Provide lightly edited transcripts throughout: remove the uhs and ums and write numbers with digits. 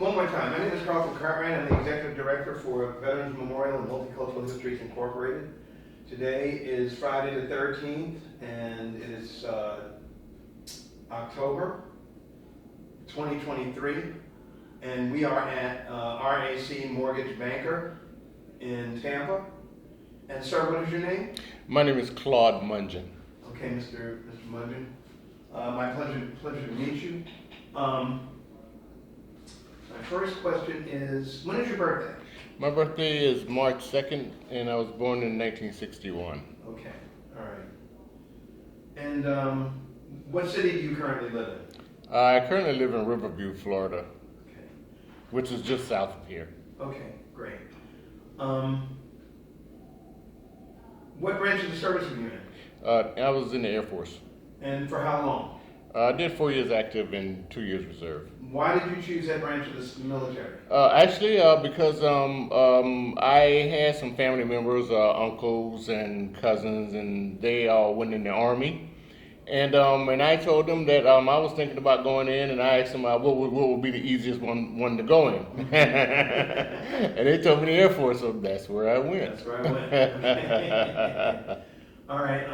one more time. My name is Carlton Cartwright. I'm the Executive Director for Veterans Memorial and Multicultural Histories Incorporated. Today is Friday the 13th, and it is October 2023, and we are at RAC Mortgage Banker in Tampa. And sir, what is your name? My name is Claude Mungin. Okay, Mr. Mungin. My pleasure to meet you. My first question is, when is your birthday? My birthday is March 2nd, and I was born in 1961. Okay, all right. And what city do you currently live in? I currently live in Riverview, Florida, Okay, which is just south of here. okay, great. What branch of the service were you in? I was in the Air Force. And for how long? I did 4 years active and 2 years reserve. Why did you choose that branch of the military? Actually, because I had some family members, uncles and cousins, and they all went in the Army. And I told them that I was thinking about going in, and I asked them what would be the easiest one to go in. And they told me the Air Force, so that's where I went. That's where I went. All right.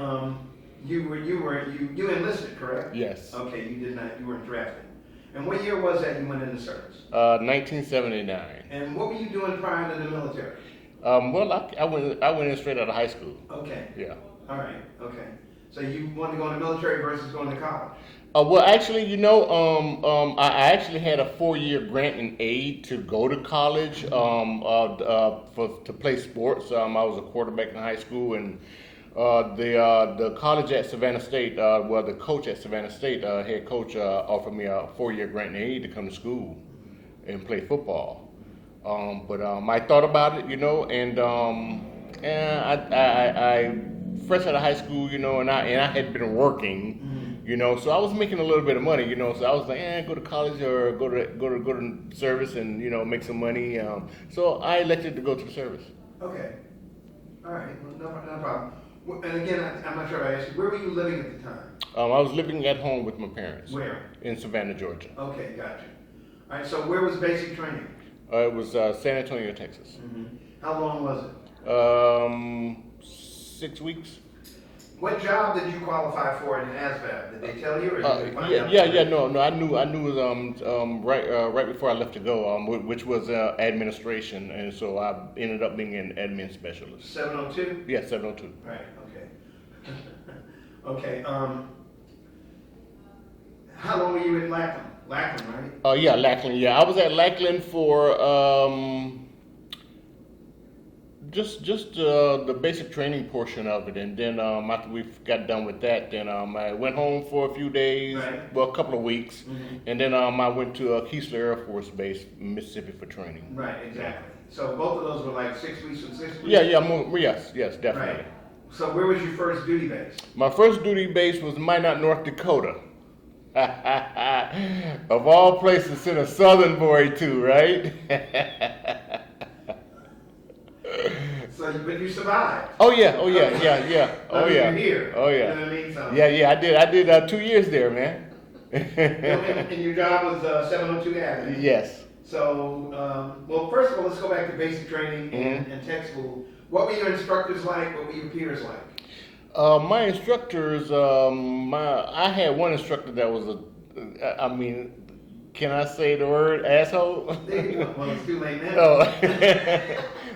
You enlisted, correct? Yes. Okay, you did not. You weren't drafted. And what year was that you went into service? 1979. And what were you doing prior to the military? Well, I went in straight out of high school. Okay. Yeah. All right. Okay. So you wanted to go in the military versus going to college? Well, actually, I actually had a 4-year grant and aid to go to college to play sports. I was a quarterback in high school, and the college at Savannah State, the coach at Savannah State, head coach, offered me a 4-year grant and aid to come to school and play football. But I thought about it, and I fresh out of high school, and I had been working, so I was making a little bit of money, so I was like, go to college or go to service and make some money. So I elected to go to the service. Okay. All right. Well, no problem. And again, I'm not sure if I asked you, where were you living at the time? I was living at home with my parents. Where? In Savannah, Georgia. Okay, gotcha. All right, so where was basic training? It was San Antonio, Texas. Mm-hmm. How long was it? 6 weeks. What job did you qualify for in ASVAB? Did they tell you, or did you find out? No. I knew it was right before I left to go, which was administration, and so I ended up being an admin specialist. 702? Yeah, 702. Right. Okay. Okay. How long were you in Lackland? Lackland, right? Oh yeah, Lackland. Yeah, I was at Lackland for just the basic training portion of it, and then after we got done with that, then I went home for a few days, right. Well, a couple of weeks, and then I went to Keesler Air Force Base, Mississippi, for training. Right, exactly. So both of those were like 6 weeks and 6 weeks? Yes, definitely. Right. So where was your first duty base? My first duty base was Minot, North Dakota. Of all places, send a southern boy too, right? But you survived. Oh yeah. You're here. Oh yeah. You know what I mean? So, Yeah. I did 2 years there, man. And your job was 702 admin. Yes. So, well, first of all, let's go back to basic training and tech school. What were your instructors like? What were your peers like? My instructors, I had one instructor that was can I say the word asshole? Well, it's too late now. Oh.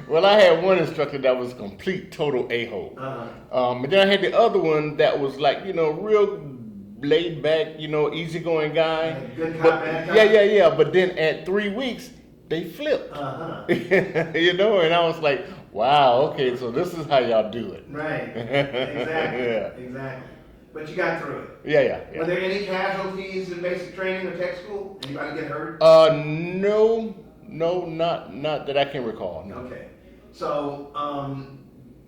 Well, I had one instructor that was complete, total a-hole. And then I had the other one that was like, real laid back, easygoing guy. Good cop, bad cop. Yeah. But then at 3 weeks, they flipped. And I was like, wow, okay, so this is how y'all do it. Right. Exactly. Exactly. But you got through it. Yeah. Were there any casualties in basic training or tech school? Anybody get hurt? No, not that I can recall. No. Okay. So,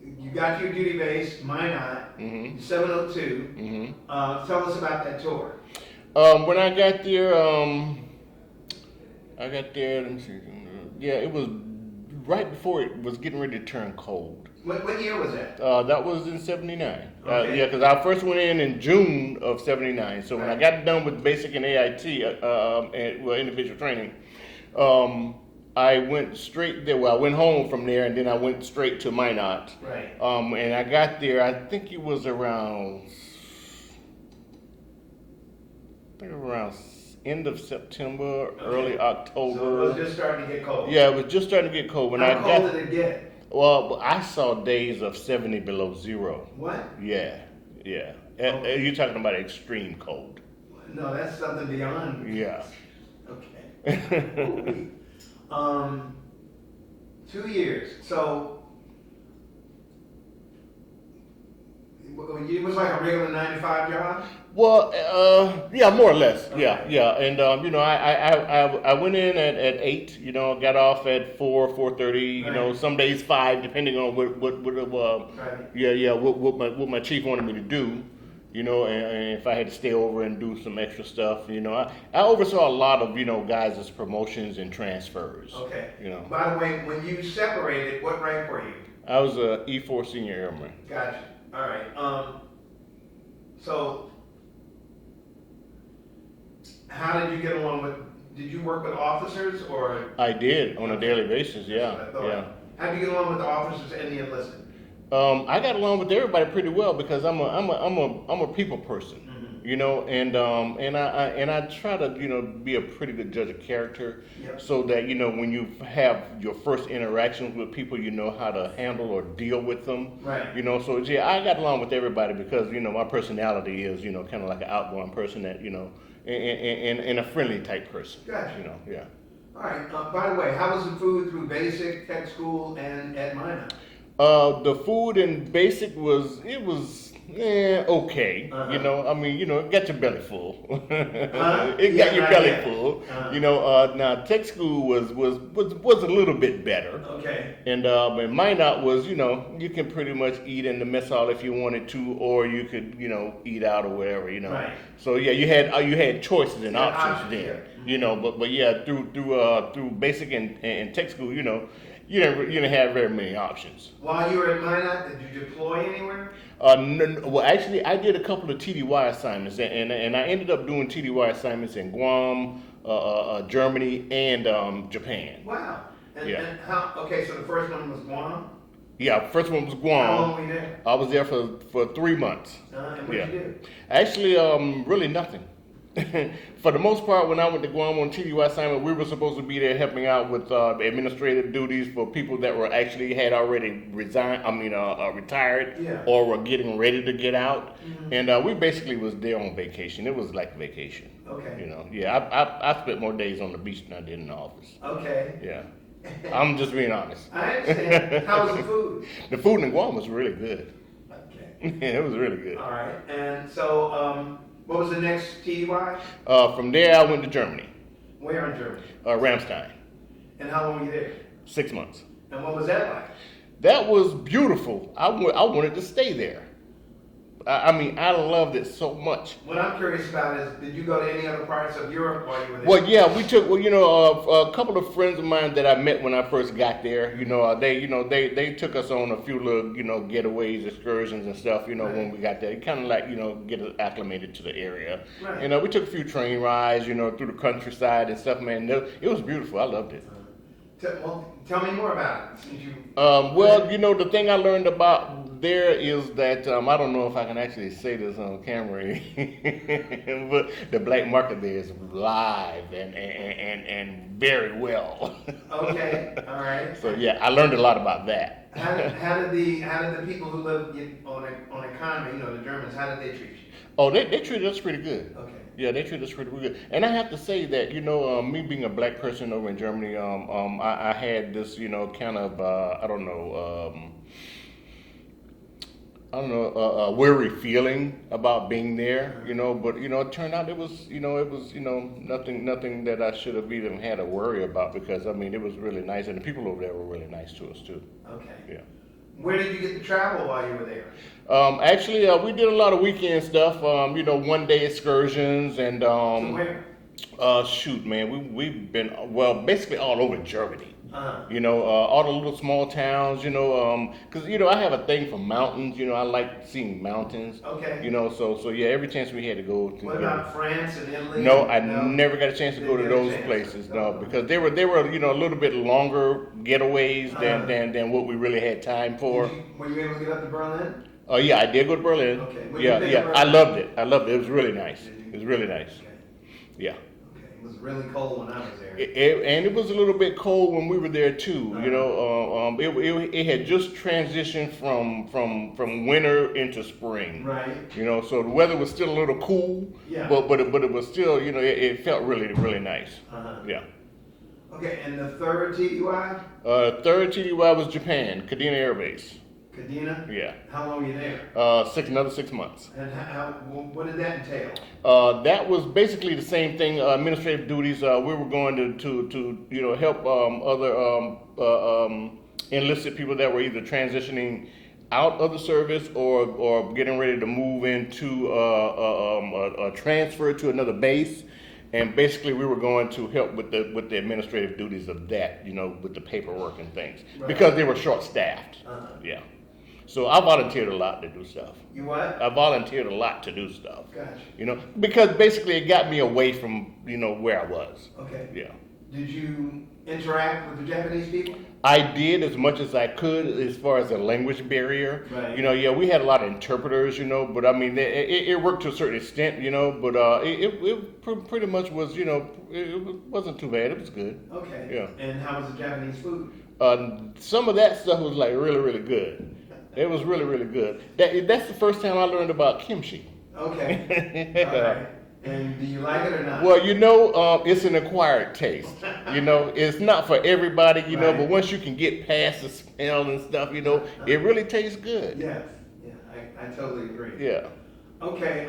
you got your duty base, Minot, 702. Tell us about that tour. When I got there, let me see. Yeah, it was right before it was getting ready to turn cold. What year was that? That was in 79. Okay. Yeah, because I first went in June of 79. So when I got done with basic and AIT, individual training, I went straight there. Well, I went home from there, and then I went straight to Minot. Right. And I got there. I think it was around end of September, early October. So it was just starting to get cold. Yeah, it was just starting to get cold. When How cold did it get? Well, I saw days of 70 below zero. What? Yeah. Oh. You're talking about extreme cold. No, that's something beyond. Yeah. Okay. 2 years. So it was like a regular 9 to 5 job? Well, yeah, more or less. Okay. Yeah. And I went in at 8. Got off at 4:30. Right. Some days 5, depending on what Right. what my chief wanted me to do. And if I had to stay over and do some extra stuff. I oversaw a lot of guys' promotions and transfers. Okay. You know. By the way, when you separated, what rank were you? I was a E4 senior airman. Gotcha. All right. So how did you get along with? Did you work with officers or? I did on a daily basis. That's what I thought. Yeah. How did you get along with the officers and the enlisted? I got along with everybody pretty well because I'm a people person, and I try to be a pretty good judge of character, Yep. so that when you have your first interactions with people, you know how to handle or deal with them, Right. So yeah, I got along with everybody because my personality is kind of like an outgoing person that and a friendly type person. Gotcha. Yeah. All right. By the way, how was the food through basic, tech school, and at Minot? The food in basic was okay. Uh-huh. It got your belly full. Huh? It Yeah, got your right, belly yeah. full. Uh-huh. Now tech school was a little bit better. Okay. And Minot was, you can pretty much eat in the mess hall if you wanted to, or you could, eat out or whatever, Right. So yeah, you had choices and Yeah, options there, but yeah, through basic and tech school, you didn't have very many options. While you were at Minot, did you deploy anywhere? Well, actually, I did a couple of TDY assignments, and I ended up doing TDY assignments in Guam, Germany, and Japan. Wow. And, Yeah. and how? Okay, so the first one was Guam. Yeah, first one was How Guam. long were you there? I was there for 3 months. And what did you do? Actually, really nothing. For the most part, when I went to Guam on TDY assignment, we were supposed to be there helping out with administrative duties for people that had already retired, Yeah. or were getting ready to get out. Mhm. And we basically was there on vacation. It was like vacation. Okay. Yeah, I spent more days on the beach than I did in the office. Okay. Yeah, I'm just being honest. I understand. How was the food? The food in Guam was really good. Okay. It was really good. All right. And so, what was the next TDY? From there, I went to Germany, Where in Germany? Ramstein, And how long were you there? 6 months. And what was that like? That was beautiful. I wanted to stay there. I loved it so much. What I'm curious about is, did you go to any other parts of Europe while you were there? Well, yeah, we took. A couple of friends of mine that I met when I first got there. They took us on a few little, getaways, excursions and stuff. Right. When we got there, kind of like get acclimated to the area. Right. We took a few train rides, through the countryside and stuff. Man, it was beautiful. I loved it. Tell me more about it. Since you. The thing I learned about there is that I don't know if I can actually say this on camera, but the black market there is live and very well. Okay, all right. So yeah, I learned a lot about that. How did the people who live on economy, the Germans, how did they treat you? Oh, they treated us pretty good. Okay. Yeah, they treated us pretty good. And I have to say that, me being a black person over in Germany, I had this, kind of, a weary feeling about being there, but, it turned out it was nothing that I should have even had to worry about because, it was really nice. And the people over there were really nice to us, too. Okay. Yeah. Where did you get to travel while you were there? Actually, we did a lot of weekend stuff, one-day excursions and, So where? shoot, man, we've been, basically all over Germany. You know, all the little small towns, you know, because, you know, I have a thing for mountains, you know, I like seeing mountains. Okay. You know, so yeah, every chance we had to go. What about France and Italy? No, I never got a chance to go to those places, no, because they were, you know, a little bit longer getaways than what we really had time for. Were you able to get up to Berlin? Oh yeah, I did go to Berlin. Okay. Yeah. I loved it. It was really nice. It was really nice. Okay. Yeah. It was really cold when I was there. And it was a little bit cold when we were there too. You know, it had just transitioned from winter into spring. Right. You know, so the weather was still a little cool. Yeah. But it was still, you know, it felt really nice. Yeah. Okay, and the third TUI? Third TUI was Japan, Kadena Air Base. Kadena? Yeah. How long were you there? Another 6 months. And what did that entail? That was basically the same thing. Administrative duties. We were going to you know, help other enlisted people that were either transitioning out of the service or getting ready to move into a transfer to another base. And basically, we were going to help with the administrative duties of that, you know, with the paperwork and things, because they were short-staffed. Yeah. So I volunteered a lot to do stuff. You what? I volunteered a lot to do stuff. Gotcha. You know, because basically it got me away from, you know, where I was. Okay. Yeah. Did you interact with the Japanese people? I did as much as I could as far as the language barrier. Right. You know, yeah, we had a lot of interpreters, you know, but I mean, it worked to a certain extent, you know, but it pretty much was, you know, it wasn't too bad. It was good. Okay. Yeah. And how was the Japanese food? Some of that stuff was like really good. It was really good. That's the first time I learned about kimchi. Okay. All right. And do you like it or not? Well, you know, it's an acquired taste. You know, it's not for everybody, you know, but once you can get past the smell and stuff, you know, it really tastes good. Yes. Yeah, I totally agree. Yeah. Okay,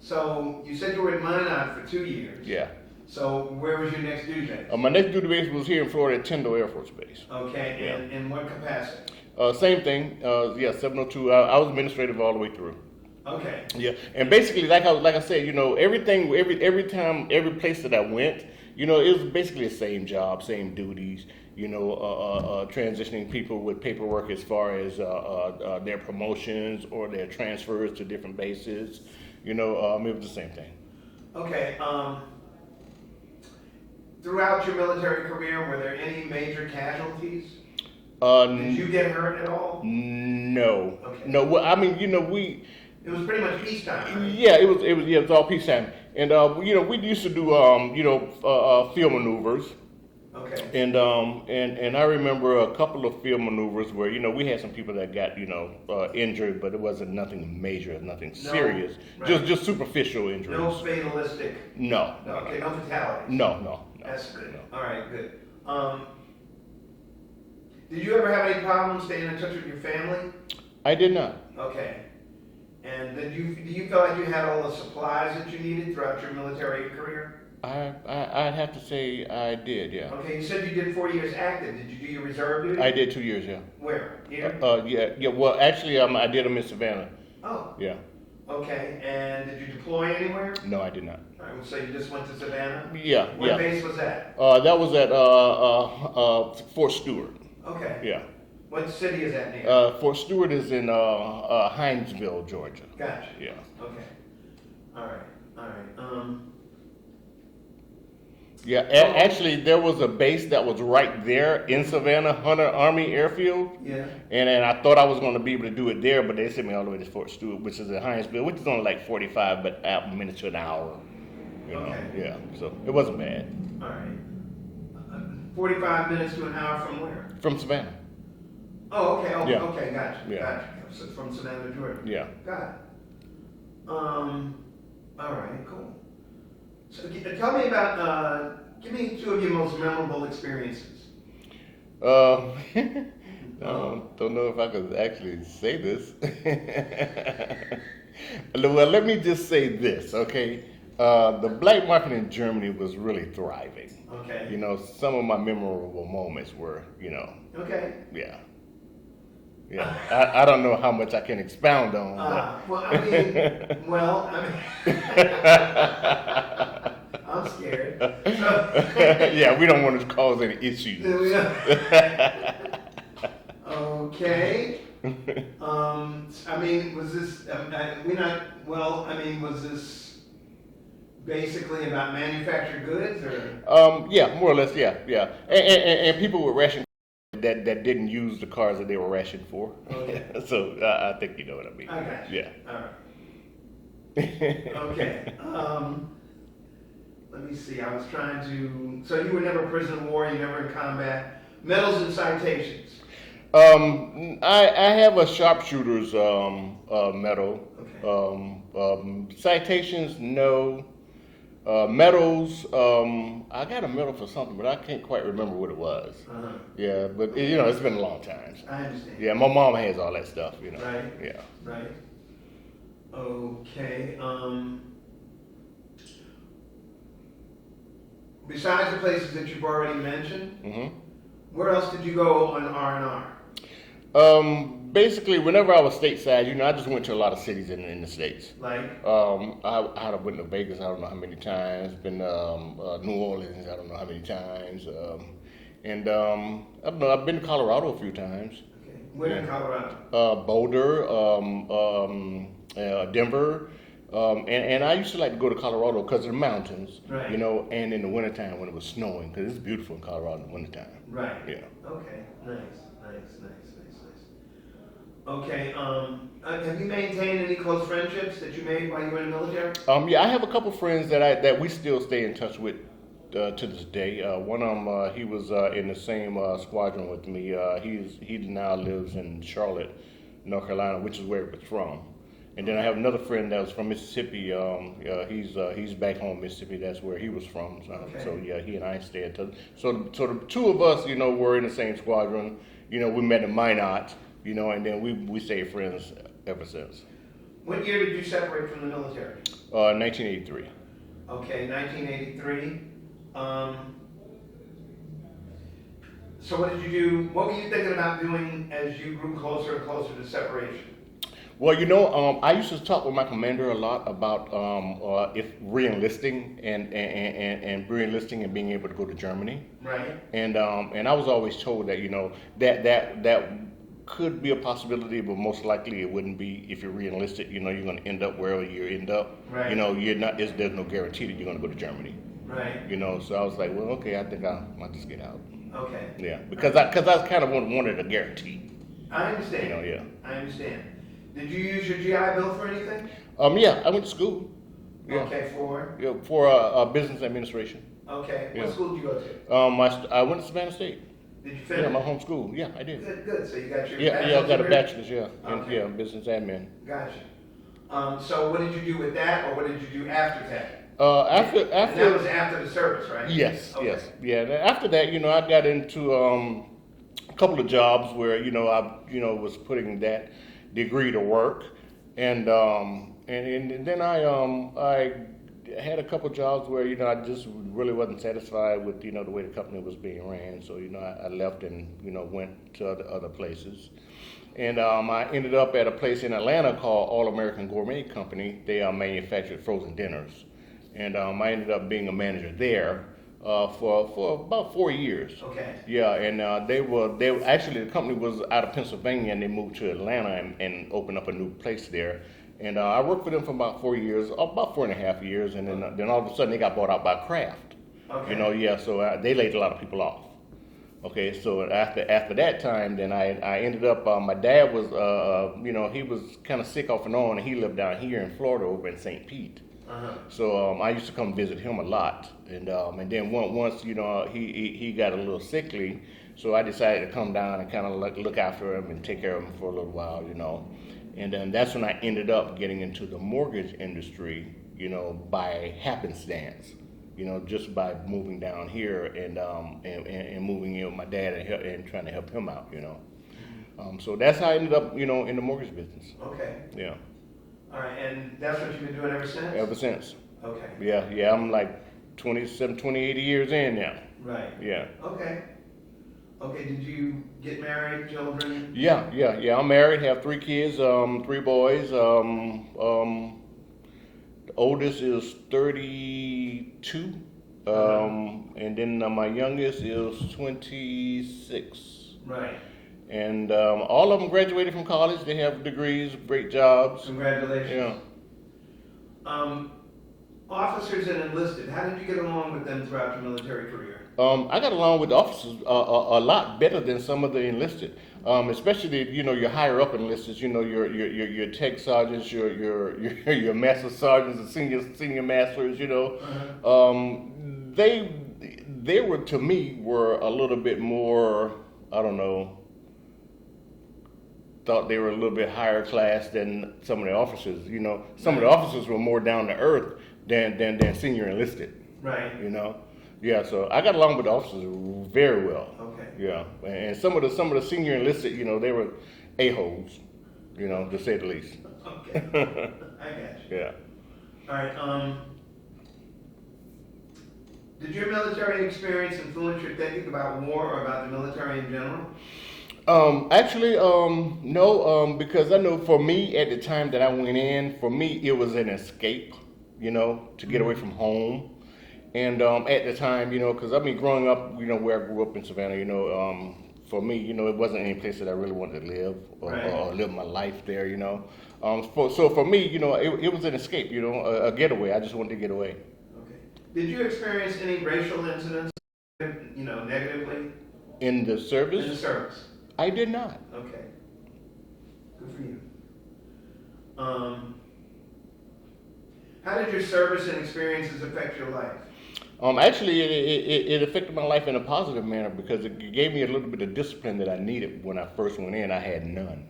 so you said you were in Minot for 2 years. Yeah. So where was your next duty base? My next duty base was here in Florida at Tyndall Air Force Base. Okay, Yeah. and in what capacity? Same thing. Yeah, 702. I was administrative all the way through. Okay. Yeah, and basically, like I said, you know, everything, every time, every place that I went, you know, it was basically the same job, same duties. You know, transitioning people with paperwork as far as their promotions or their transfers to different bases. You know, it was the same thing. Okay. Throughout your military career, were there any major casualties? Did you get hurt at all? No. Okay. No. Well, I mean, you know, It was pretty much peacetime, right? Yeah, it was all peacetime, and you know, we used to do you know, field maneuvers. Okay. And I remember a couple of field maneuvers where, you know, we had some people that got, you know, injured, but it wasn't nothing major, nothing serious, right. just superficial injuries. No fatalistic. No. Okay, no fatalities. No. That's good. No. All right, good. Did you ever have any problems staying in touch with your family? I did not. Okay. And do you feel like you had all the supplies that you needed throughout your military career? I'd have to say I did, yeah. Okay, you said you did 4 years active. Did you do your reserve duty? I did 2 years, yeah. Where? Here? Yeah. Well, actually, I did them in Savannah. Oh. Yeah. Okay, and did you deploy anywhere? No, I did not. All right, so you just went to Savannah? Yeah. What base was that? That was at Fort Stewart. Okay. Yeah. What city is that near? Fort Stewart is in Hinesville, Georgia. Gotcha. Yeah. Okay. All right. Yeah, actually, there was a base that was right there in Savannah, Hunter Army Airfield. Yeah. And then I thought I was going to be able to do it there, but they sent me all the way to Fort Stewart, which is in Hinesville, which is only like 45 minutes to an hour. You know? Okay. Yeah, so it wasn't bad. All right. 45 minutes to an hour from where? From Savannah. Oh, okay. Oh, Yeah. Okay, gotcha. Yeah. Gotcha. So from Savannah, Georgia. Yeah. Got it. All right, cool. So tell me about, give me 2 of your most memorable experiences. I don't know if I could actually say this. Well, let me just say this, okay? The black market in Germany was really thriving. Okay. You know, some of my memorable moments were, you know, Okay. yeah. I don't know how much I can expound on. Well, I mean, I'm scared. Yeah, we don't want to cause any issues. Okay. I mean, was this, was this basically about manufactured goods or? Yeah, more or less, yeah. And people with ration that didn't use the cars that they were rationed for. Okay. So I think you know what I mean. I got you. Yeah. All right. Okay. Let me see. I was trying to. So you were never a prisoner of war. You never in combat. Medals and citations. I have a sharpshooter's medal. Okay. Citations, no. Medals, I got a medal for something, but I can't quite remember what it was. Uh-huh. Yeah, but it's been a long time. I understand. Yeah, my mom has all that stuff, Right. Yeah. Right. Okay. Besides the places that you've already mentioned, Mm-hmm. where else did you go on R&R? Basically, whenever I was stateside, I just went to a lot of cities in the States. Like? I went to Vegas, I don't know how many times, been New Orleans, I don't know how many times, and I don't know, I've been to Colorado a few times. Okay. Where in Colorado? Boulder, Denver, and I used to like to go to Colorado because of the mountains, Right. And in the wintertime when it was snowing, because it's beautiful in Colorado in the wintertime. Right. Yeah. Okay. Nice. Okay. Have you maintained any close friendships that you made while you were in the military? Yeah, I have a couple friends that we still stay in touch with to this day. One of them, he was in the same squadron with me. He now lives in Charlotte, North Carolina, which is where he was from. And then I have another friend that was from Mississippi. He's back home in Mississippi. That's where he was from. So yeah, he and I stay in touch. So the two of us, were in the same squadron. We met in Minot. And then we stayed friends ever since. What year did you separate from the military? 1983. Okay, 1983. So what did you do? What were you thinking about doing as you grew closer and closer to separation? Well, I used to talk with my commander a lot about if re-enlisting and re-enlisting and being able to go to Germany. Right. And I was always told that that could be a possibility, but most likely it wouldn't be if you're re-enlisted. You're going to end up wherever you end up. Right. You're not. There's no guarantee that you're going to go to Germany. Right. So I was like, well, okay, I think I might just get out. Okay. Yeah, because I kind of wanted a guarantee. I understand. Yeah. I understand. Did you use your GI Bill for anything? Yeah, I went to school. Yeah. Okay, for? Yeah, for business administration. Okay. Yeah. What school did you go to? I went to Savannah State. Did you finish? Yeah, my home school. Yeah, I did. Good. So you got your I got a degree? bachelor's. Yeah, Okay. in business admin. Gotcha. So what did you do with that, or what did you do after that? After And that was after the service, right? Yes, Okay. yes, yeah. And after that, I got into a couple of jobs where I was putting that degree to work, and then I had a couple of jobs where I just really wasn't satisfied with the way the company was being ran. So I left and went to other places, and I ended up at a place in Atlanta called All American Gourmet Company. They manufactured frozen dinners, and I ended up being a manager there for about 4 years. Okay. Yeah, and they actually the company was out of Pennsylvania and they moved to Atlanta and opened up a new place there. And I worked for them for about 4 years, about 4.5 years, and then all of a sudden they got bought out by Kraft. Okay. So they laid a lot of people off. Okay, so after that time, then I ended up. My dad was, he was kind of sick off and on, and he lived down here in Florida, over in St. Pete. Uh-huh. So I used to come visit him a lot, and then once he got a little sickly, so I decided to come down and kind of look after him and take care of him for a little while, and then that's when I ended up getting into the mortgage industry, by happenstance, just by moving down here and moving in with my dad and trying to help him out, So that's how I ended up, in the mortgage business. Okay. Yeah. All right, and that's what you've been doing ever since? Ever since. Okay. Yeah, I'm like 28 years in now. Right. Yeah. Okay, did you get married, children? Yeah. I'm married, have 3 kids, 3 boys. The oldest is 32, And then my youngest is 26. Right. And all of them graduated from college. They have degrees, great jobs. Congratulations. Yeah. Officers and enlisted, how did you get along with them throughout your military career? I got along with the officers a lot better than some of the enlisted, especially your higher up enlisted. Your tech sergeants, your master sergeants, and senior masters. They were, to me, were a little bit more, I don't know, thought they were a little bit higher class than some of the officers. Some of the officers were more down to earth than senior enlisted. Right. Yeah, so I got along with the officers very well. Okay. Yeah, and some of the senior enlisted, they were a-holes, to say the least. Okay. I got you. Yeah. All right. Did your military experience influence your thinking about war or about the military in general? Actually, no, because I know for me at the time that I went in, for me it was an escape, to get away from home. And at the time, because growing up, where I grew up in Savannah, for me, it wasn't any place that I really wanted to live or live my life there, So for me, it was an escape, a getaway. I just wanted to get away. Okay. Did you experience any racial incidents, negatively? In the service? In the service. I did not. Okay. Good for you. How did your service and experiences affect your life? Actually, it affected my life in a positive manner because it gave me a little bit of discipline that I needed when I first went in. I had none,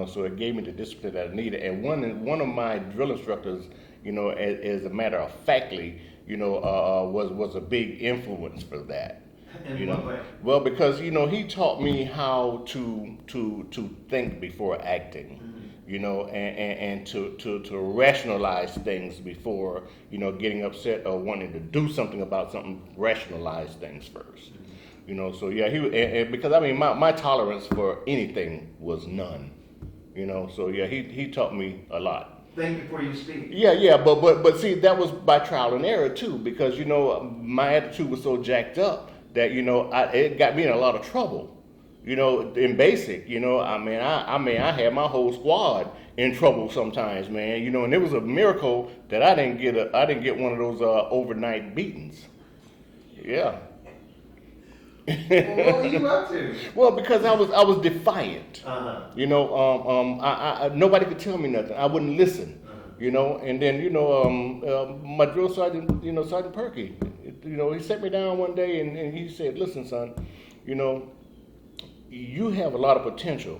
so it gave me the discipline that I needed. And one of my drill instructors, as a matter of factly, was a big influence for that. In what way? Well, because he taught me how to think before acting. And to rationalize things before, getting upset or wanting to do something about something, rationalize things first. So yeah, because my tolerance for anything was none. So yeah, he taught me a lot. Think before you speak. Yeah, but see, that was by trial and error too, because my attitude was so jacked up that it got me in a lot of trouble. In basic, I had my whole squad in trouble sometimes, man. And it was a miracle that I didn't get one of those overnight beatings. Yeah. Well, what were you up to? Well, because I was defiant. Uh-huh. Nobody could tell me nothing. I wouldn't listen. And then my drill sergeant, Sergeant Perky, he sat me down one day and he said, "Listen, son, you have a lot of potential,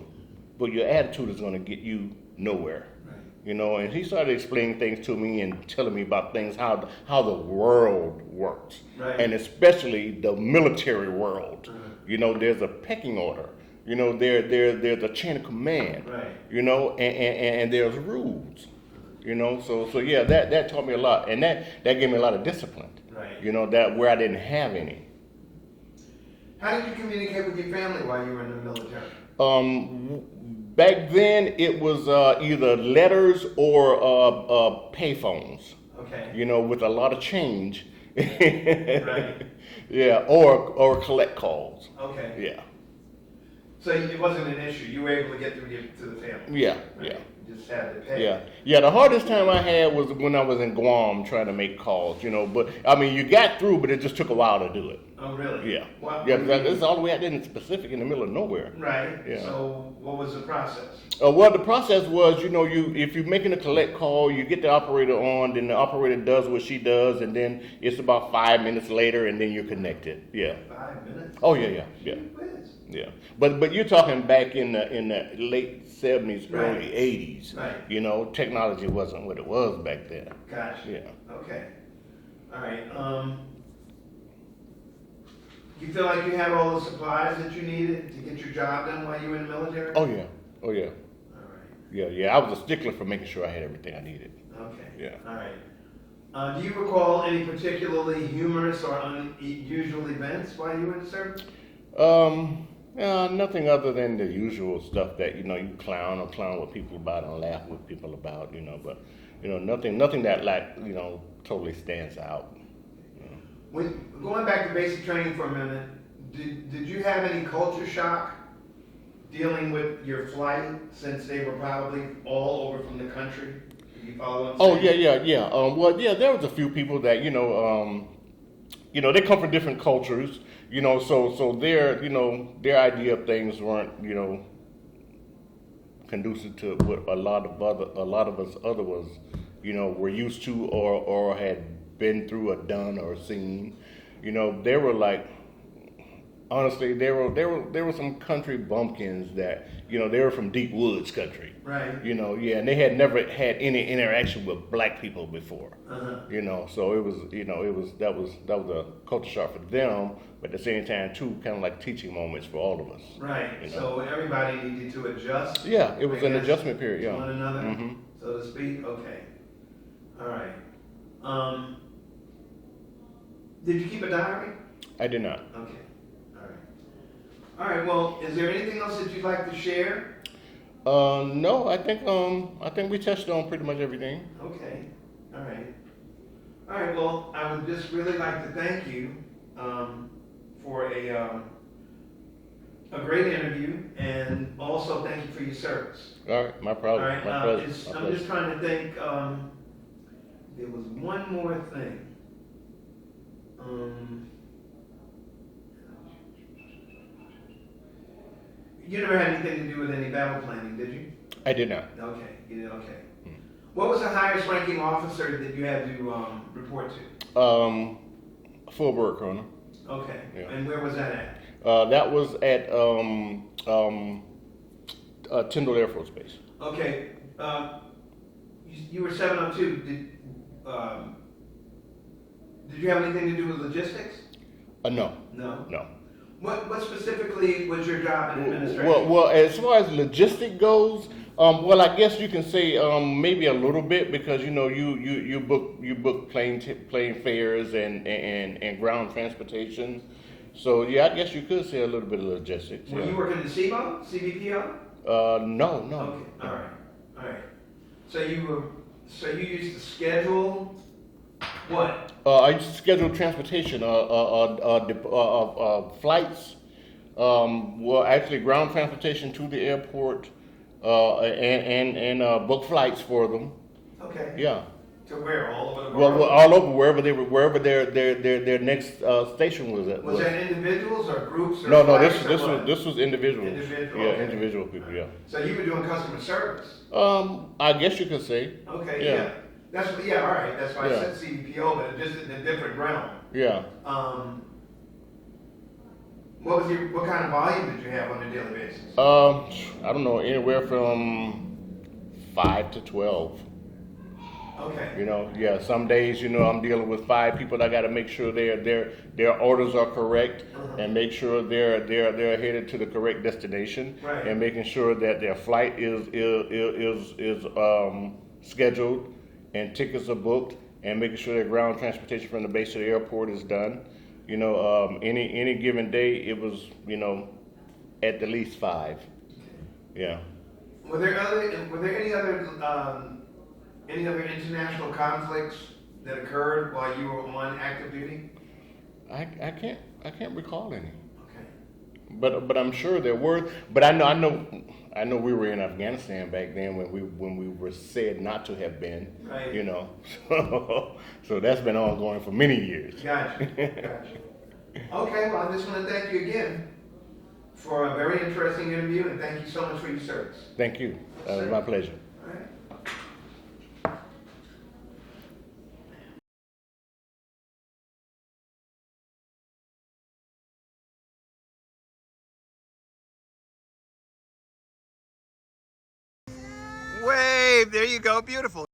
but your attitude is going to get you nowhere." Right. And he started explaining things to me and telling me about things, how the world works, right. And especially the military world. Uh-huh. There's a pecking order. There's a chain of command. Right. And there's rules. So yeah, that taught me a lot, and that gave me a lot of discipline. Right. That where I didn't have any. How did you communicate with your family while you were in the military? Back then, it was either letters or payphones. Okay. With a lot of change. Right. Yeah, or collect calls. Okay. Yeah. So it wasn't an issue. You were able to get through to the family. Yeah, right? Yeah. You just had to pay. Yeah. The hardest time I had was when I was in Guam trying to make calls. But you got through, but it just took a while to do it. Oh, really? Yeah. This is all the way out in the Pacific, in the middle of nowhere. Right. Yeah. So what was the process? Well, the process was, if you're making a collect call, you get the operator on, then the operator does what she does, and then it's about 5 minutes later, and then you're connected. Yeah. 5 minutes? Oh, yeah. Yeah. But you're talking back in the late 70s, right. Early 80s. Right. Technology wasn't what it was back then. Gotcha. Yeah. Okay. All right. You feel like you had all the supplies that you needed to get your job done while you were in the military? Oh, yeah. All right. Yeah. I was a stickler for making sure I had everything I needed. Okay. Yeah. All right. Do you recall any particularly humorous or unusual events while you were in the service? Nothing other than the usual stuff that, you clown with people about and laugh with people about, but, nothing that totally stands out. Going back to basic training for a minute, did you have any culture shock dealing with your flight since they were probably all over from the country? Do you follow what I'm Oh saying? yeah. Well, yeah, there was a few people that they come from different cultures, so their idea of things weren't, conducive to what a lot of us other was, were used to or had been through or done or seen. They were like, honestly, there were some country bumpkins that, they were from deep woods country. Right. Yeah, and they had never had any interaction with black people before. Uh-huh. So that was a culture shock for them, but at the same time too, kind of like teaching moments for all of us. Right. So everybody needed to adjust. Yeah, it was I an guess, adjustment period. to Yeah. one another, Mhm. so to speak. Okay. All right. Did you keep a diary? I did not. Okay. All right. All right. Well, is there anything else that you'd like to share? No, I think we touched on pretty much everything. Okay. All right. All right. Well, I would just really like to thank you for a great interview, and also thank you for your service. All right, my All problem. right. My pleasure. My I'm pleasure. just trying to think. There was one more thing. You never had anything to do with any battle planning, did you? I did not. Okay, you did. Okay. What was the highest ranking officer that you had to report to? Full bird colonel. Okay. Yeah. And where was that at? That was at Tyndall Air Force Base. Okay. You were 702. Did you have anything to do with logistics? No. No. No. What specifically was your job in administration? Well, as far as logistic goes, well, I guess you can say maybe a little bit because you book plane fares and ground transportation. So yeah, I guess you could say a little bit of logistics. Were Yeah. you working at CBO, CBPO? No. Okay. All right. So you used to schedule what? I scheduled transportation, flights. Well, actually, ground transportation to the airport, and book flights for them. Okay. Yeah. To where? All over the Well, world? all over wherever their next station was at. Was that individuals or groups? Or No, flights or what? this was individuals. Individual, Yeah, okay. individual people. Yeah. So you were doing customer service? I guess you could say. Okay, Yeah. yeah. All right. That's why Yeah. I said CBPO, but just in a different realm. Yeah. What kind of volume did you have on a daily basis? I don't know, anywhere from 5 to 12. Okay. Yeah. Some days, I'm dealing with 5 people. I got to make sure their orders are correct, and make sure they're headed to the correct destination, Right. and making sure that their flight is scheduled, and tickets are booked, and making sure their ground transportation from the base to the airport is done. Any given day, it was at the least 5. Yeah. Were there any other international conflicts that occurred while you were on active duty? I can't recall any. Okay. But I'm sure there were. But I know we were in Afghanistan back then when we were said not to have been. Right. So that's been ongoing for many years. Gotcha. Okay, well, I just want to thank you again for a very interesting interview, and thank you so much for your service. Thank you. It was my pleasure. All right. Wave, there you go, beautiful.